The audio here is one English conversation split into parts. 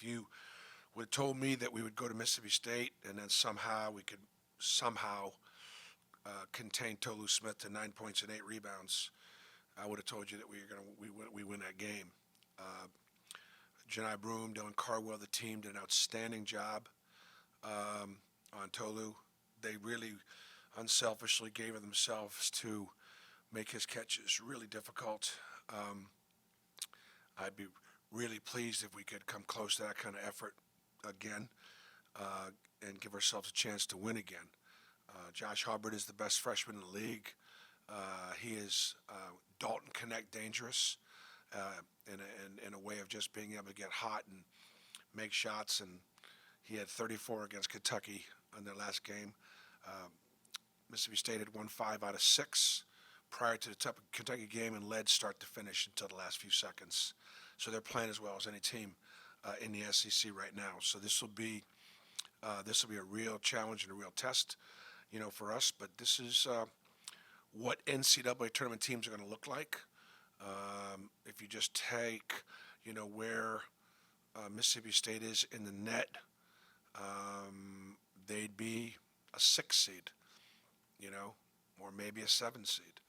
If you would have told me that we would go to Mississippi State and then somehow we could contain Tolu Smith to 9 points and 8 rebounds, I would have told you that we win that game. Janai Broom, Dylan Cardwell, the team did an outstanding job on Tolu. They really unselfishly gave of themselves to make his catches really difficult. I'd be really pleased if we could come close to that kind of effort again and give ourselves a chance to win again. Josh Hubbard is the best freshman in the league. He is Dalton Connect dangerous in a way of just being able to get hot and make shots. And he had 34 against Kentucky in their last game. Mississippi State had won 5 out of 6 prior to the Kentucky game and led start to finish until the last few seconds. So they're playing as well as any team in the SEC right now. So this will be a real challenge and a real test, for us. But this is what NCAA tournament teams are going to look like. If you just take, where Mississippi State is in the net, they'd be a 6 seed, or maybe a 7 seed.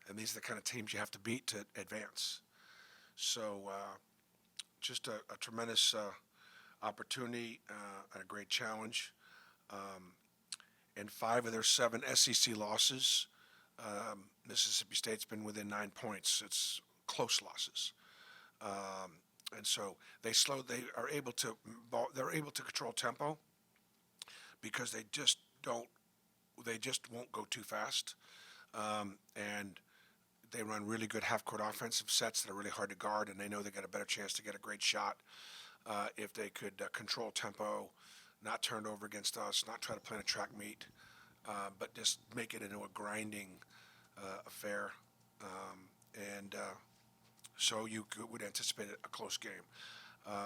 And these are the kind of teams you have to beat to advance. So just a tremendous opportunity and a great challenge. In 5 of their 7 SEC losses, Mississippi State's been within 9 points. It's close losses. And so they're able to control tempo because they just won't go too fast. And they run really good half-court offensive sets that are really hard to guard, and they know they got a better chance to get a great shot if they could control tempo, not turn over against us, not try to play in a track meet, but just make it into a grinding affair. So you would anticipate a close game.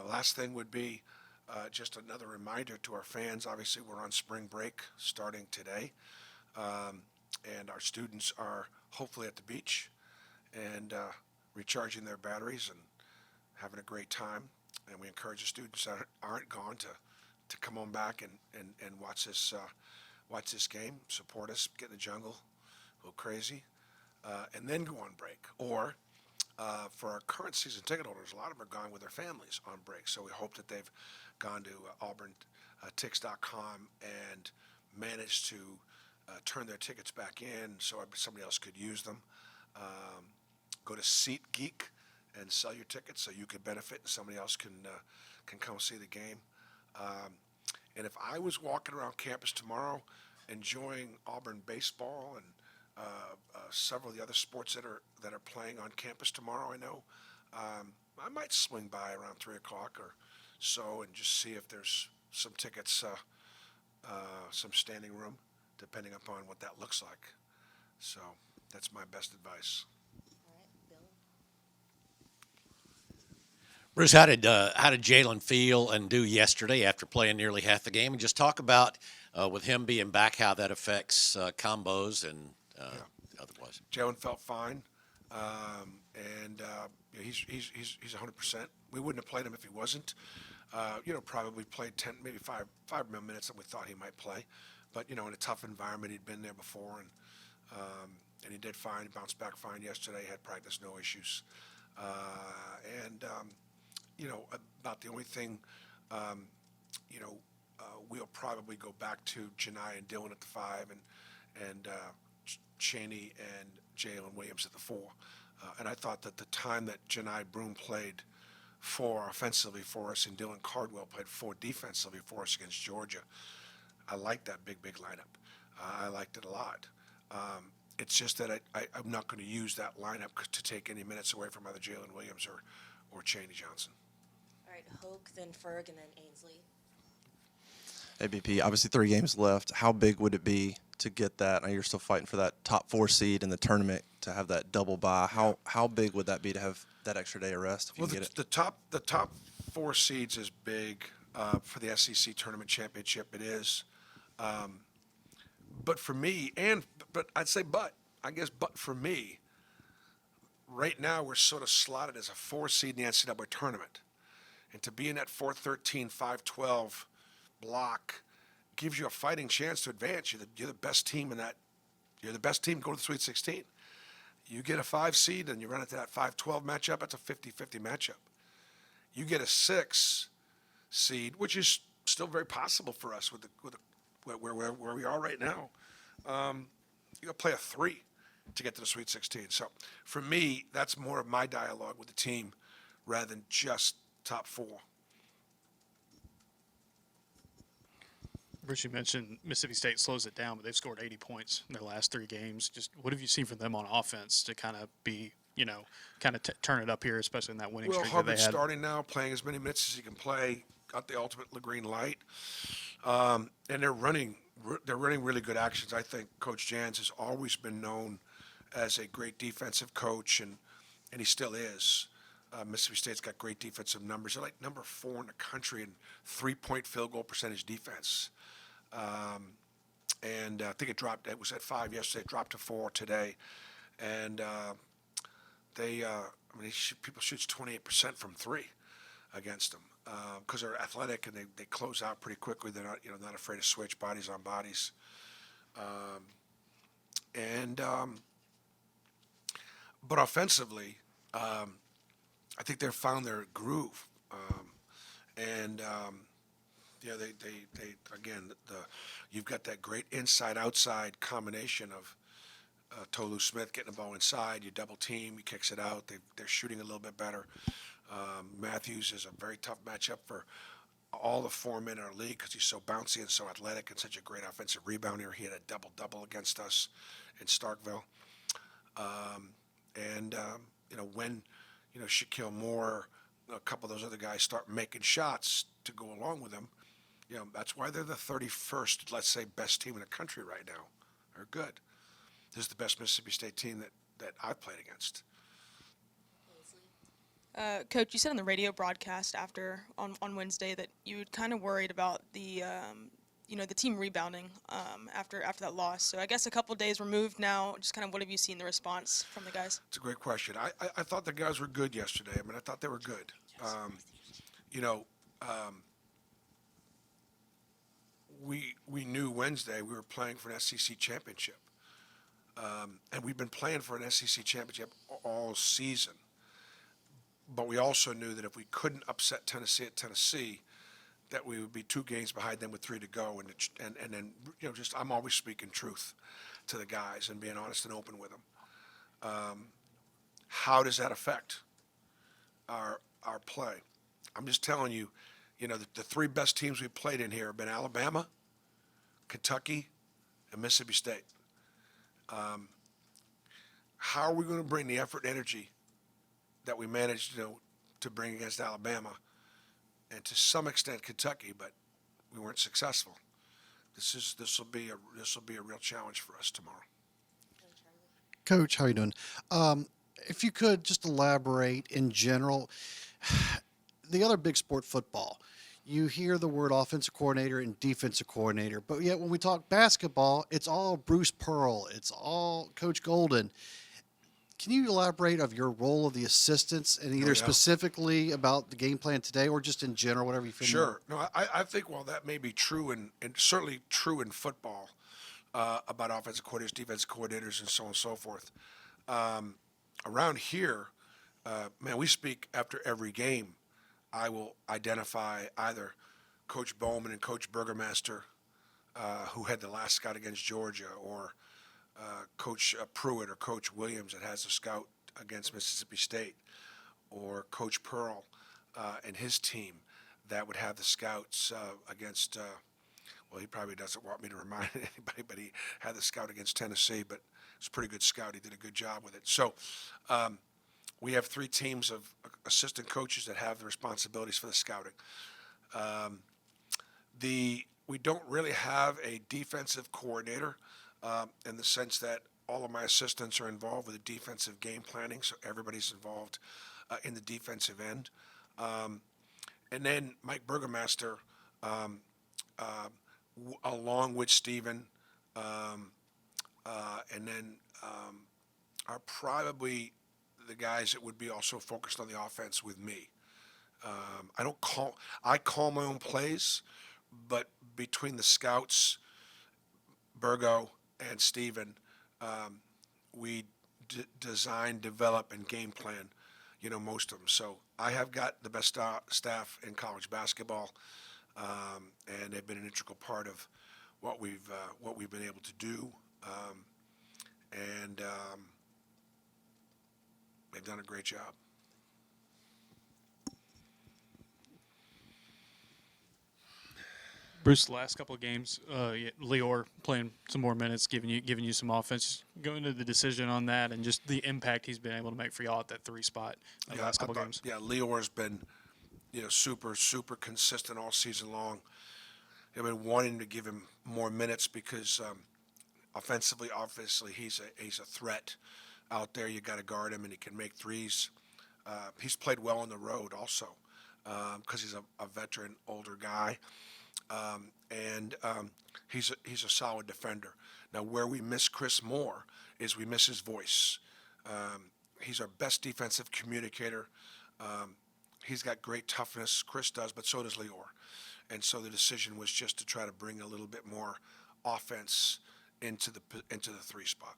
Last thing would be just another reminder to our fans. Obviously, we're on spring break starting today, and our students are hopefully at the beach and recharging their batteries and having a great time. And we encourage the students that aren't gone to come on back and watch this game, support us, get in the jungle, go crazy, and then go on break. Or for our current season ticket holders, a lot of them are gone with their families on break. So we hope that they've gone to AuburnTix.com and managed to turn their tickets back in so somebody else could use them. Go to SeatGeek and sell your tickets so you could benefit and somebody else can come see the game. And if I was walking around campus tomorrow enjoying Auburn baseball and several of the other sports that are playing on campus tomorrow, I know, I might swing by around 3 o'clock or so and just see if there's some tickets, some standing room, depending upon what that looks like. So that's my best advice. All right, Bill. Bruce, how did Jalen feel and do yesterday after playing nearly half the game? And just talk about with him being back, how that affects combos and otherwise. Jalen felt fine, and he's 100%. We wouldn't have played him if he wasn't. Probably played 10, maybe five more minutes than we thought he might play. But in a tough environment, he'd been there before, and he did fine. He bounced back fine yesterday. Had practice, no issues. About the only thing, we'll probably go back to Janai and Dylan at the 5, and Chaney and Jalen Williams at the 4. And I thought that the time that Janai Broom played 4 offensively for us and Dylan Cardwell played 4 defensively for us against Georgia, I liked that big lineup. I liked it a lot. It's just that I'm not going to use that lineup to take any minutes away from either Jalen Williams or Chaney Johnson. All right, Hoke, then Ferg, and then Ainsley. ABP, obviously 3 games left. How big would it be to get that? I know you're still fighting for that top 4 seed in the tournament to have that double bye. How big would that be to have that extra day of rest if you can get it? The top 4 seeds is big for the SEC tournament championship. It is. But for me, but for me, right now we're sort of slotted as a 4 seed in the NCAA tournament. And to be in that 4-13, 5-12 block gives you a fighting chance to advance. You're the best team in that. You're the best team to go to the Sweet 16. You get a 5 seed and you run into that 5-12 matchup, that's a 50-50 matchup. You get a 6 seed, which is still very possible for us where we are right now. You got to play a 3 to get to the Sweet 16. So for me, that's more of my dialogue with the team rather than just top 4. Bruce, you mentioned Mississippi State slows it down, but they've scored 80 points in their last 3 games. Just what have you seen from them on offense to kind of be, turn it up here, especially in that winning Will streak that they Hubbard's had? starting now, playing as many minutes as he can play, got the ultimate green light. And they're running really good actions. I think Coach Jans has always been known as a great defensive coach, and he still is. Mississippi State's got great defensive numbers. They're like number 4 in the country in 3-point field goal percentage defense. And I think it was at 5 yesterday, it dropped to 4 today. And people shoots 28% from 3 against them because they're athletic and they close out pretty quickly. They're not afraid to switch bodies on bodies. But offensively, I think they've found their groove. You've got that great inside-outside combination of Tolu Smith getting the ball inside, you double team, he kicks it out. They're shooting a little bit better. Matthews is a very tough matchup for all the 4 men in our league because he's so bouncy and so athletic and such a great offensive rebounder. He had a double-double against us in Starkville. When Shaquille Moore, a couple of those other guys start making shots to go along with him, that's why they're the 31st, let's say, best team in the country right now. They're good. This is the best Mississippi State team that I've played against. Coach, you said on the radio broadcast on Wednesday that you were kind of worried about the team rebounding after that loss. So I guess a couple of days removed now, just kind of what have you seen the response from the guys? It's a great question. I thought the guys were good yesterday. I thought they were good. We knew Wednesday we were playing for an SEC championship. And we've been playing for an SEC championship all season. But we also knew that if we couldn't upset Tennessee at Tennessee, that we would be 2 games behind them with 3 to go. And then, I'm always speaking truth to the guys and being honest and open with them. How does that affect our play? I'm just telling you, the 3 best teams we played in here have been Alabama, Kentucky, and Mississippi State. How are we going to bring the effort and energy that we managed, to bring against Alabama and to some extent Kentucky, but we weren't successful. This will be a real challenge for us tomorrow. Coach, how are you doing? If you could just elaborate in general, the other big sport, football, you hear the word offensive coordinator and defensive coordinator, but yet when we talk basketball, it's all Bruce Pearl, it's all Coach Golden. Can you elaborate of your role of the assistants and either specifically about the game plan today or just in general, whatever you feel? Sure. No, I think while that may be true and certainly true in football about offensive coordinators, defensive coordinators, and so on and so forth, around here, we speak after every game. I will identify either Coach Bowman and Coach Burgermaster, who had the last scout against Georgia, or Coach Pruitt or Coach Williams that has a scout against Mississippi State, or Coach Pearl and his team that would have the scouts against, he probably doesn't want me to remind anybody, but he had the scout against Tennessee, but it's a pretty good scout. He did a good job with it. So we have 3 teams of assistant coaches that have the responsibilities for the scouting. We don't really have a defensive coordinator in the sense that all of my assistants are involved with the defensive game planning, so everybody's involved in the defensive end. And then Mike Burgermaster, along with Steven, and then are probably the guys that would be also focused on the offense with me. I call my own plays, but between the scouts, Burgo and Steven, we design, develop, and game plan, most of them. So I have got the best staff in college basketball, and they've been an integral part of what we've been able to do, and they've done a great job. Bruce, the last couple of games, Lior playing some more minutes, giving you some offense. Going to the decision on that and just the impact he's been able to make for y'all at that 3 spot the last couple games. Yeah, Lior's been, super consistent all season long. I've been wanting to give him more minutes because offensively, obviously, he's a threat out there. You got to guard him, and he can make threes. He's played well on the road also because he's a veteran, older guy. And he's a solid defender. Now, where we miss Chris Moore is we miss his voice. He's our best defensive communicator. He's got great toughness. Chris does, but so does Lior. And so the decision was just to try to bring a little bit more offense into the 3 spot.